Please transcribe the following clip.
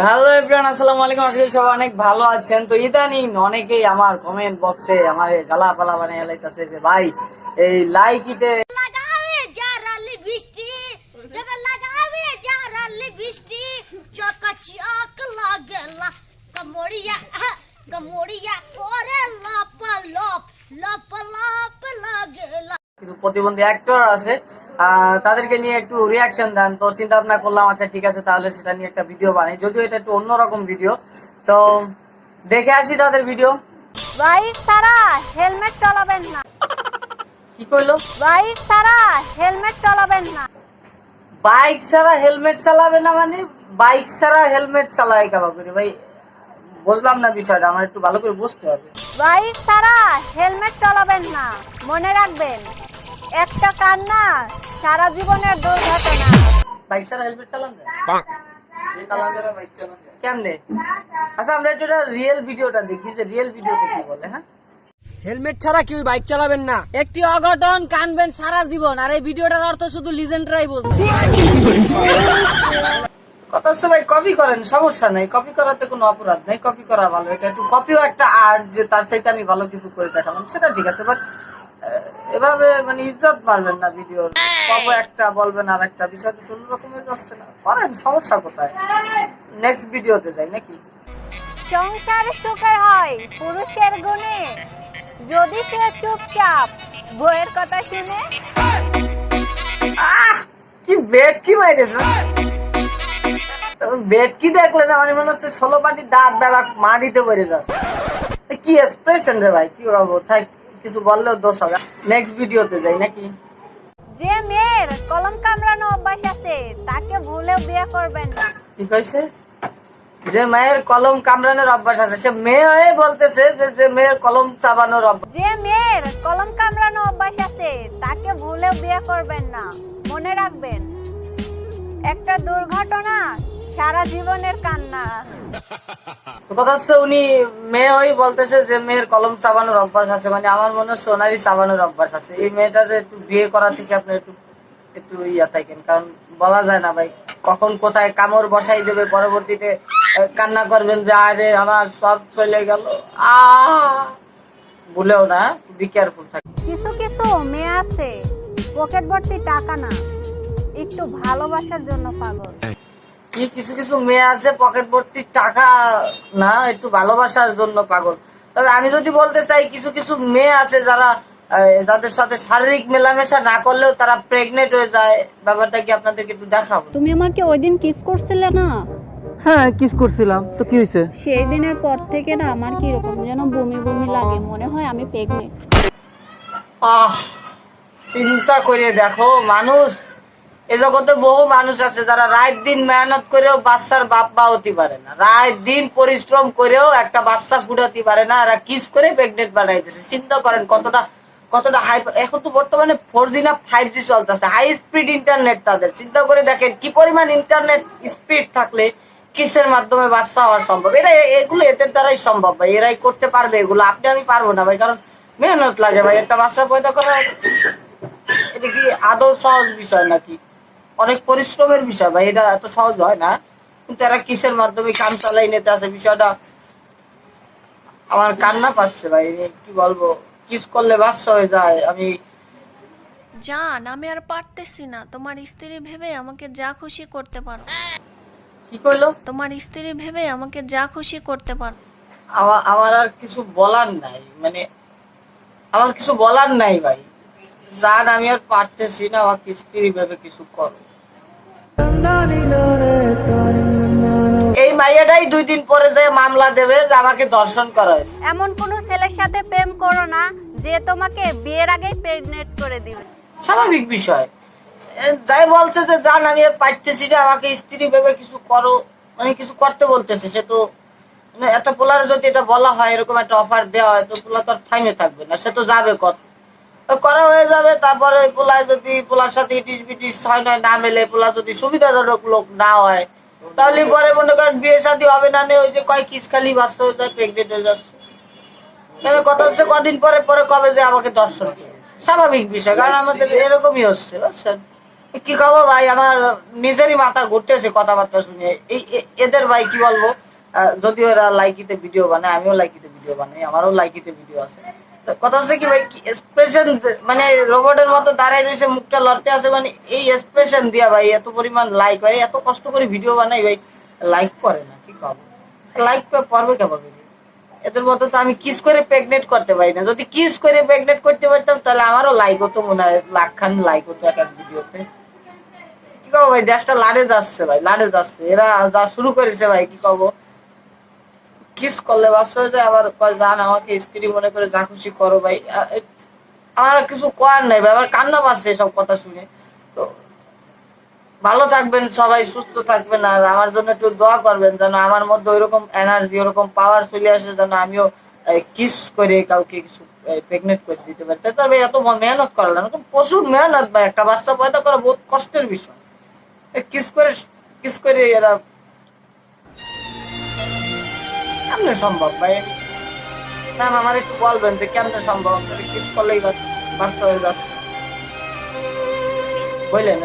Hello everyone, আসসালামু আলাইকুম। আশা করি সবাই অনেক ভালো আছেন। তো ইদানিং অনেকেই আমার কমেন্ট বক্সে আমার গালা পালা বানিয়ে লাইতেছে যে ভাই এই লাইকিতে লাগাবে জারালি বৃষ্টি জবে লাগাবে জারালি বৃষ্টি চকচক লাগেলা কমড়িয়া কমড়িয়া করে লাপ লাপ লাপ লাপ লাগেলা। কিছু প্রতিবন্ধী অ্যাক্টর আছে, তাদেরকে নিয়ে একটু রিয়াকশন দেন। তো চিন্তা ভাবনা করলাম, আচ্ছা ঠিক আছে তাহলে সেটা নিয়ে একটা ভিডিও বানাই, যদিও এটা একটু অন্যরকম ভিডিও। তো দেখে আসি তাদের ভিডিও। বাইক ছাড়া হেলমেট চালাবেন না। কি কইলো? বাইক ছাড়া হেলমেট চালাবেন না। বাইক ছাড়া হেলমেট চালাবে না মানে? বাইক ছাড়া হেলমেট চালায় কেবা করে ভাই? বুঝলাম না বিষয়টা, আমার একটু ভালো করে বুঝতে হবে। বাইক ছাড়া হেলমেট চালাবেন না, মনে রাখবেন একটা কান্না সারা জীবনের দুর্ঘটনা। বাইক ছাড়া হেলমেট চালান যায়? কেমনে? আচ্ছা আমরা একটু রিয়েল ভিডিওটা দেখি, যে রিয়েল ভিডিওতে কি বলে। হ্যাঁ, হেলমেট ছাড়া কেউ বাইক চালাবেন না। একটি অঘটন কানবেন সারা জীবন, আর এই ভিডিওটার অর্থ শুধু লিজেন্ডরাই বুঝবে। কথা হচ্ছে ভাই, কপি করেন, সমস্যা নাই, কপি করাতে কোনো অপরাধ নাই, কপি করা ভালো। এটা একটু কপিও একটা আর্ট, যে তার চাইতে আমি ভালো কিছু করে দেখালাম, সেটা ঠিক আছে। বাট এভাবে মানে ইজ্জত মারবেন না ভিডিওর। কবে একটা বলবেন আর একটা, বিষয় তো অন্য রকমের যাচ্ছে না। করেন, সমস্যা কোথায়? নেক্সট ভিডিওতে যাই নাকি? সংসার সুখের হয় পুরুষের গুণে, যদি সে চুপচাপ বইয়ের কথা শুনে। কি বেট কি মাইরেছে, বেট কি দেখলে না মানে মনে হচ্ছে 16 পাটি দাঁত দ্বারা মাটিতে পড়ে যাচ্ছে। কি এক্সপ্রেশন রে ভাই, কি করবো, থাক, কিছু বললেও দোষ হবে। নেক্সট ভিডিওতে যাই নাকি? যে মেয়ের কলম কামড়ানো অভ্যাস আছে তাকে ভুলেও বিয়ে করবেন না। কি কইছে? যে মেয়ের কলম কামড়ানোর অভ্যাস আছে, সে মেয়ে হয়ে বলতেছে যে মেয়ের কলম চাবানোর অভ্যাস। যে মেয়ের কলম কামড়ানো অভ্যাস আছে তাকে ভুলেও বিয়ে করবেন না, মনে রাখবেন একটা দুর্ঘটনা সারা জীবনের কান্না। তো কথা হচ্ছে উনি মেয়ে হয়ে বলতেছে যে মেয়ের কলম চাবানোর অভ্যাস আছে, মানে আমার মনে হচ্ছে ওনারই চাবানোর অভ্যাস আছে। এই মেয়েটার একটু বিয়ে করা থেকে আপনি একটু একটু ইয়া থাকেন, কারণ বলা যায় না ভাই কখন কোথায় কামড় বসাই দেবে, পরবর্তীতে কান্না করবেন যে আরে আমার সব চলে গেল। ভুলেও না, বি কেয়ারফুল থাকবে। কিছু কিছু মেয়ে আছে পকেট ভর্তি টাকা না, একটু ভালোবাসার জন্য পাগল। কি কিছু কিছু মেয়ে আছে পকেট ভর্তি টাকা না, একটু ভালোবাসার জন্য পাগল। তবে আমি যদি বলতে চাই, কিছু কিছু মেয়ে আছে যারা যাদের সাথে শারীরিক মেলামেশা না করলেও তারা প্রেগনেন্ট হয়ে যায়। ব্যাপারটা কি আপনাদেরকে একটু দেখাবো। তুমি আমাকে ওই দিন কিস করছিলে না? হ্যাঁ, কিস করছিলাম তো, কি হয়েছে? সেই দিনের পর থেকে না আমার কি রকম যেন বমি বমি লাগে, মনে হয় আমি প্রেগনেন্ট। চিন্তা করে দেখো, মানুষ এ জগতে বহু মানুষ আছে যারা রাত দিন মেহনত করেও বাচ্চার বাপ মা হতে পারে না, রাত দিন পরিশ্রম করেও একটা বাচ্চা ফুটাতে পারে না, এরা কিস করে প্রেগনেন্ট বানাইতেছে। চিন্তা করেন কতটা কতটা হাই। এখন তো বর্তমানে 4G না 5G চলতেছে, হাই স্পিড ইন্টারনেট তাদের। চিন্তা করে দেখেন কি পরিমাণ ইন্টারনেট স্পিড থাকলে কিসের মাধ্যমে বাচ্চা হওয়া সম্ভব। এগুলো এদের দ্বারাই সম্ভব ভাই, এরাই করতে পারবে এগুলো। আপনি আমি পারবো না ভাই, কারণ মেহনত লাগে ভাই। একটা বাচ্চা পয়দা করা এটা কি আদৌ সহজ বিষয় নাকি? অনেক পরিশ্রমের বিষয় ভাই, এটা এত সহজ হয় না। কিন্তু এরা কিসের মাধ্যমে কাম চালাই নিতে আছে, বিষয়টা আমার কান্না পাচ্ছে ভাই। কি বলবো, কিস করলে বাচ্চা হয়ে যায়। আমি জান, আমি আর পারতেছি না। তোমার স্ত্রী ভেবে আমাকে যা খুশি করতে পারো। কি কইলো? তোমার স্ত্রী ভেবে আমাকে যা খুশি করতে পারো। আমার আর কিছু বলার নাই, মানে আমার কিছু বলার নাই ভাই। জান, আমি আর পারতেছি না, আমাকে স্ত্রী ভেবে কিছু করো। এই মাইয়াটাই 2 দিন পরে যে মামলা দেবে যে আমাকে ধর্ষণ করা হয়েছে। এমন কোন ছেলের সাথে প্রেম করো না যে তোমাকে বিয়ের আগেই প্রেগনেন্ট করে দিবে। স্বাভাবিক বিষয়। যাই বলছে যে জান আমি আর পারতেছি না, আমাকে স্ত্রী ভেবে কিছু করো, মানে কিছু করতে বলতেছে। সে তো মানে একটা পোলার যদি এটা বলা হয়, এরকম একটা অফার দেওয়া হয়, তো পোলা তো আর থাইমে থাকবে না, সে তো যাবে করা হয়ে যাবে। তারপরে ওই পোলায় যদি পোলার সাথে ইটিস বিটিস হয় না মেলে, পোলা যদি সুবিধাজনক লোক না হয়, তাহলে পরে মনে করেন বিয়ে শাদী হবে না, ওই যে কয় কিস খালি বাচ্চা হয়ে যায়, প্রেগনেন্ট হয়ে যাচ্ছে। কথা হচ্ছে কদিন পরে পরে কবে যে আমাকে দর্শন করে, স্বাভাবিক বিষয়, কারণ আমাদের এরকমই হচ্ছে বুঝছেন। কি খবর ভাই, আমার নিজেরই মাথা ঘুরতেছে কথাবার্তা শুনে। এদের ভাই কি বলবো, যদিও এরা লাইকিতে ভিডিও বানায়, আমিও লাইকিতে ভিডিও বানাই, আমারও লাইকিতে ভিডিও আছে। তো কথা হচ্ছে কি ভাই, এক্সপ্রেশন মানে রোবটের মতো দাঁড়ায় রয়েছে, মুখটা লড়তে আছে, মানে এই এক্সপ্রেশন দিয়া ভাই এত পরিমাণ লাইক ভাই, এত কষ্ট করে ভিডিও বানাই ভাই, লাইক করে না। কি খবর, লাইক করবে কেমন? এদের মতো তো আমি কিস করে প্রেগনেন্ট করতে পারি না। যদি কিস করে প্রেগনেন্ট করতে পারতাম তাহলে আমারও লাইক হতো, মনে হয় লাখখান লাইক হতো এক এক ভিডিওতে। কি কব ভাই, দেশটা লাড়ে যাচ্ছে ভাই, লাড়ে যাচ্ছে। এরা যা শুরু করেছে ভাই, কি কব, কিস করলে বাচ্চা হয়ে যায়, আবার জান আমাকে স্ত্রী মনে করে যা খুশি করো ভাই। আমার কিছু করার নাই ভাই, আমার কান্না পাচ্ছে এসব কথা শুনে। তো ভালো থাকবেন সবাই, সুস্থ থাকবেন, আর আমার জন্য একটু দোয়া করবেন যেন আমার মধ্যে ওইরকম এনার্জি, ওরকম পাওয়ার চলে আসে, যেন আমিও কিস করে কাউকে কিছু প্রেগনেন্ট করে দিতে পারি। তাই এত মেহনত করলাম, প্রচুর মেহনত ভাই, একটা বাচ্চা পয়দা করা বহুত কষ্টের বিষয়। কিস করে এরা কেমনে সম্ভব ভাই? না আমার একটু বলবেন যে কেমনে সম্ভব, কিস করলেই বাচ্চা হয়ে যাচ্ছে, বুঝলেন?